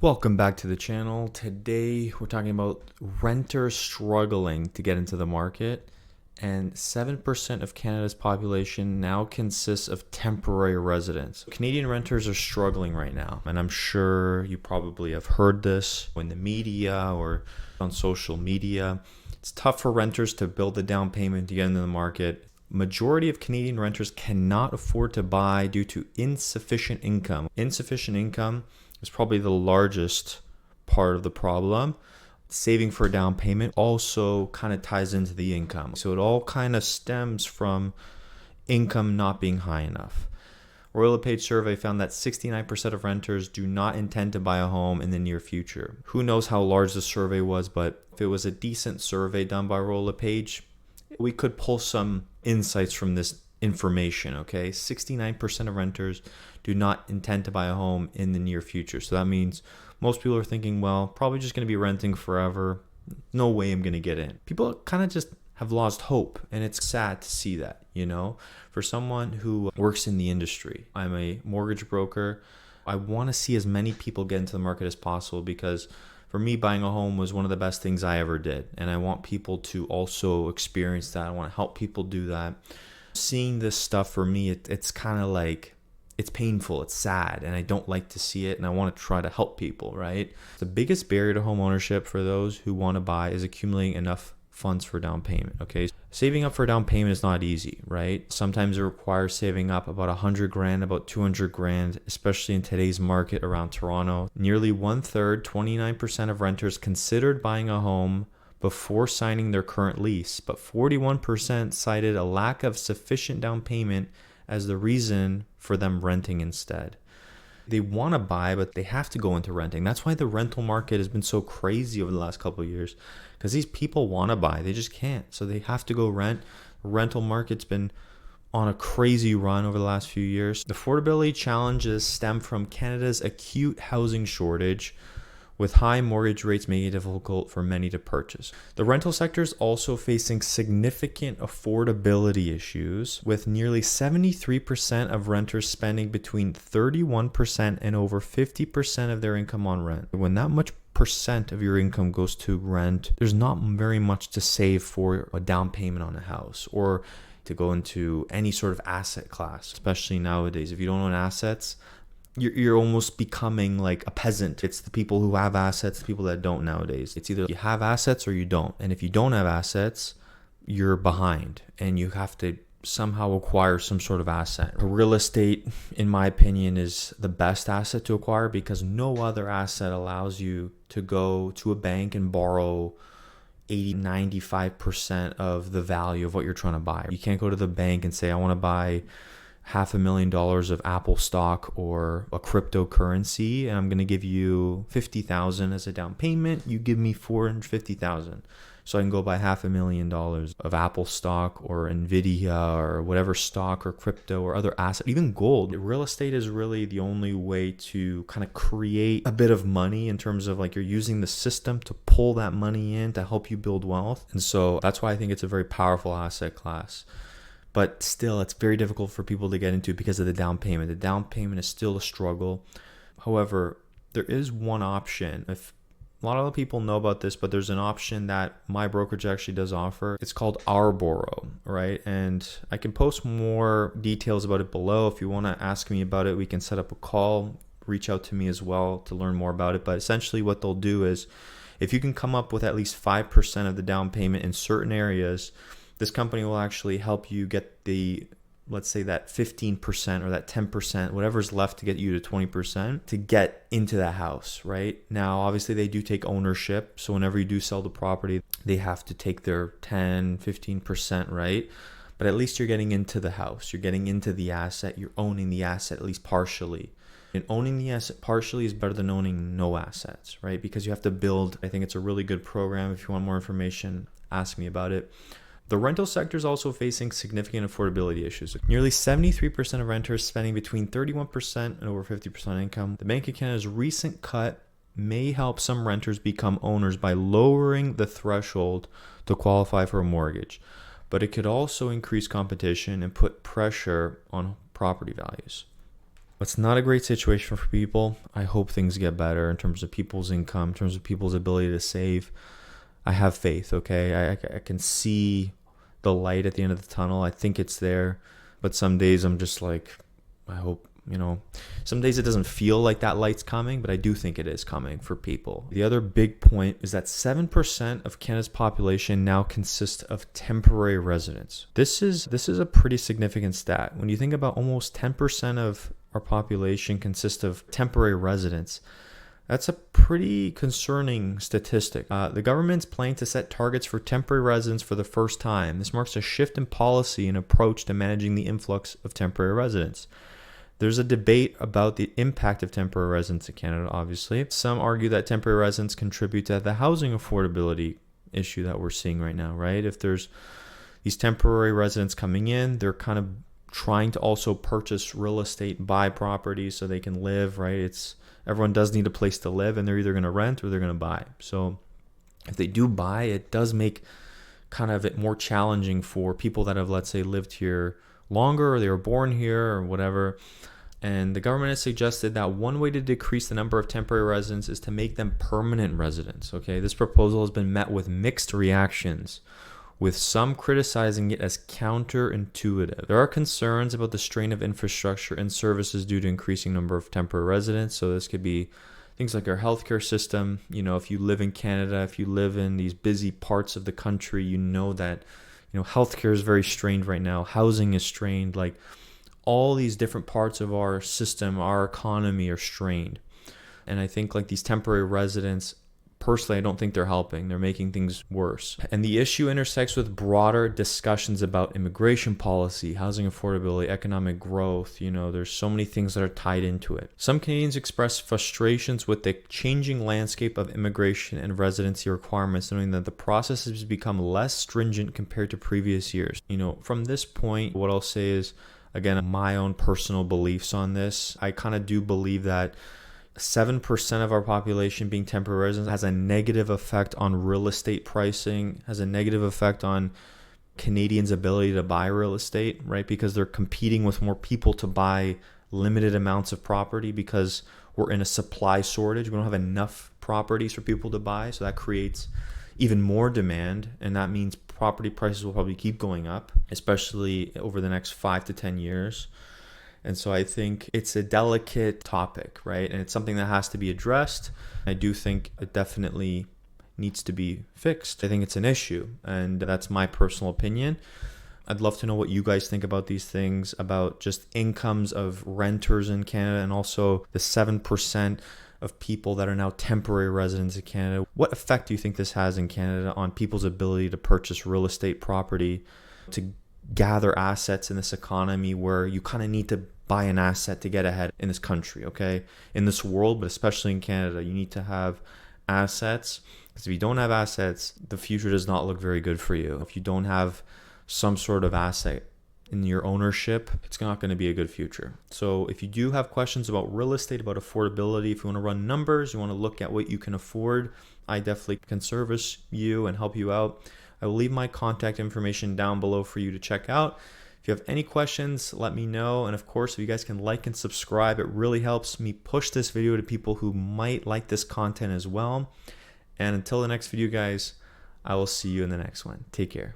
Welcome back to the channel. Today we're talking about renters struggling to get into the market, and 7% of Canada's population now consists of temporary residents. Canadian renters are struggling right now, and I'm sure you probably have heard this in the media or on social media. It's tough for renters to build a down payment to get into the market. Majority of Canadian renters cannot afford to buy due to insufficient income. Insufficient income is probably the largest part of the problem. Saving for a down payment also kind of ties into the income. So it all kind of stems from income not being high enough. Royal LePage survey found that 69% of renters do not intend to buy a home in the near future. Who knows how large the survey was, but if it was a decent survey done by Royal LePage, we could pull some insights from this information, okay? 69% of renters do not intend to buy a home in the near future. So that means most people are thinking, well, probably just going to be renting forever. No way I'm going to get in. People kind of just have lost hope, and it's sad to see that, you know? For someone who works in the industry, I'm a mortgage broker. I want to see as many people get into the market as possible because for me, buying a home was one of the best things I ever did. And I want people to also experience that. I want to help people do that. Seeing this stuff for me, it's kind of like, it's painful, it's sad, and I don't like to see it, and I want to try to help people, right? The biggest barrier to home ownership for those who want to buy is accumulating enough funds for down payment, okay? Saving up for down payment is not easy, right? Sometimes it requires saving up about 100 grand, about 200 grand, especially in today's market around Toronto. Nearly 1/3, 29% of renters considered buying a home before signing their current lease, but 41% cited a lack of sufficient down payment as the reason for them renting instead. They want to buy, but they have to go into renting. That's why the rental market has been so crazy over the last couple of years, because these people want to buy, they just can't. So they have to go rent. The rental market's been on a crazy run over the last few years. The affordability challenges stem from Canada's acute housing shortage, with high mortgage rates making it difficult for many to purchase. The rental sector is also facing significant affordability issues, with nearly 73% of renters spending between 31% and over 50% of their income on rent. When that much percent of your income goes to rent, there's not very much to save for a down payment on a house or to go into any sort of asset class, especially nowadays. If you don't own assets, you're almost becoming like a peasant. It's the people who have assets, the people that don't nowadays. It's either you have assets or you don't. And if you don't have assets, you're behind and you have to somehow acquire some sort of asset. Real estate, in my opinion, is the best asset to acquire because no other asset allows you to go to a bank and borrow 80-95% of the value of what you're trying to buy. You can't go to the bank and say, I want to buy $500,000 of Apple stock or a cryptocurrency, and I'm going to give you $50,000 as a down payment. You give me $450,000, so I can go buy $500,000 of Apple stock or Nvidia or whatever stock or crypto or other asset, even gold. Real estate is really the only way to kind of create a bit of money in terms of like you're using the system to pull that money in to help you build wealth, and so that's why I think it's a very powerful asset class. But still, it's very difficult for people to get into because of the down payment. The down payment is still a struggle. However, there is one option. If a lot of people know about this, but there's an option that my brokerage actually does offer. It's called Arboro, right? And I can post more details about it below. If you want to ask me about it, we can set up a call. Reach out to me as well to learn more about it. But essentially what they'll do is if you can come up with at least 5% of the down payment in certain areas, this company will actually help you get the, let's say that 15% or that 10%, whatever's left to get you to 20% to get into that house, right? Now, obviously they do take ownership. So whenever you do sell the property, they have to take their 10, 15%, right? But at least you're getting into the house. You're getting into the asset. You're owning the asset, at least partially. And owning the asset partially is better than owning no assets, right? Because you have to build. I think it's a really good program. If you want more information, ask me about it. The rental sector is also facing significant affordability issues. Nearly 73% of renters spending between 31% and over 50% income. The Bank of Canada's recent cut may help some renters become owners by lowering the threshold to qualify for a mortgage, but it could also increase competition and put pressure on property values. It's not a great situation for people. I hope things get better in terms of people's income, in terms of people's ability to save. I have faith, okay? I can see the light at the end of the tunnel. I think it's there. But some days I'm just like, I hope, some days it doesn't feel like that light's coming, but I do think it is coming for people. The other big point is that 7% of Canada's population now consists of temporary residents. This is a pretty significant stat. When you think about almost 10% of our population consists of temporary residents, that's a pretty concerning statistic. The government's planning to set targets for temporary residents for the first time. This marks a shift in policy and approach to managing the influx of temporary residents. There's a debate about the impact of temporary residents in Canada, obviously. Some argue that temporary residents contribute to the housing affordability issue that we're seeing right now, right? If there's these temporary residents coming in, they're kind of trying to also purchase real estate, buy properties so they can live, right? Everyone does need a place to live, and they're either going to rent or they're going to buy. So if they do buy, it does make kind of it more challenging for people that have, let's say, lived here longer, or they were born here or whatever. And the government has suggested that one way to decrease the number of temporary residents is to make them permanent residents. Okay, this proposal has been met with mixed reactions, with some criticizing it as counterintuitive. There are concerns about the strain of infrastructure and services due to increasing number of temporary residents. So this could be things like our healthcare system. If you live in Canada, if you live in these busy parts of the country, that healthcare is very strained right now. Housing is strained. Like all these different parts of our system, our economy are strained. And I think like these temporary residents, personally, I don't think they're helping. They're making things worse. And the issue intersects with broader discussions about immigration policy, housing affordability, economic growth. There's so many things that are tied into it. Some Canadians express frustrations with the changing landscape of immigration and residency requirements, knowing that the process has become less stringent compared to previous years. From this point, what I'll say is, again, my own personal beliefs on this. I kind of do believe that 7% of our population being temporary residents has a negative effect on real estate pricing, has a negative effect on Canadians' ability to buy real estate, right? Because they're competing with more people to buy limited amounts of property because we're in a supply shortage. We don't have enough properties for people to buy. So that creates even more demand. And that means property prices will probably keep going up, especially over the next 5 to 10 years. And so I think it's a delicate topic, right? And it's something that has to be addressed. I do think it definitely needs to be fixed. I think it's an issue, and that's my personal opinion. I'd love to know what you guys think about these things, about just incomes of renters in Canada, and also the 7% of people that are now temporary residents in Canada. What effect do you think this has in Canada on people's ability to purchase real estate property, to gather assets in this economy where you kind of need to buy an asset to get ahead in this country, okay? In this world, but especially in Canada, you need to have assets, because if you don't have assets, the future does not look very good for you. If you don't have some sort of asset in your ownership, it's not going to be a good future. So if you do have questions about real estate, about affordability, if you want to run numbers, you want to look at what you can afford, I definitely can service you and help you out. I will leave my contact information down below for you to check out. If you have any questions, let me know. And of course, if you guys can like and subscribe, it really helps me push this video to people who might like this content as well. And until the next video, guys, I will see you in the next one. Take care.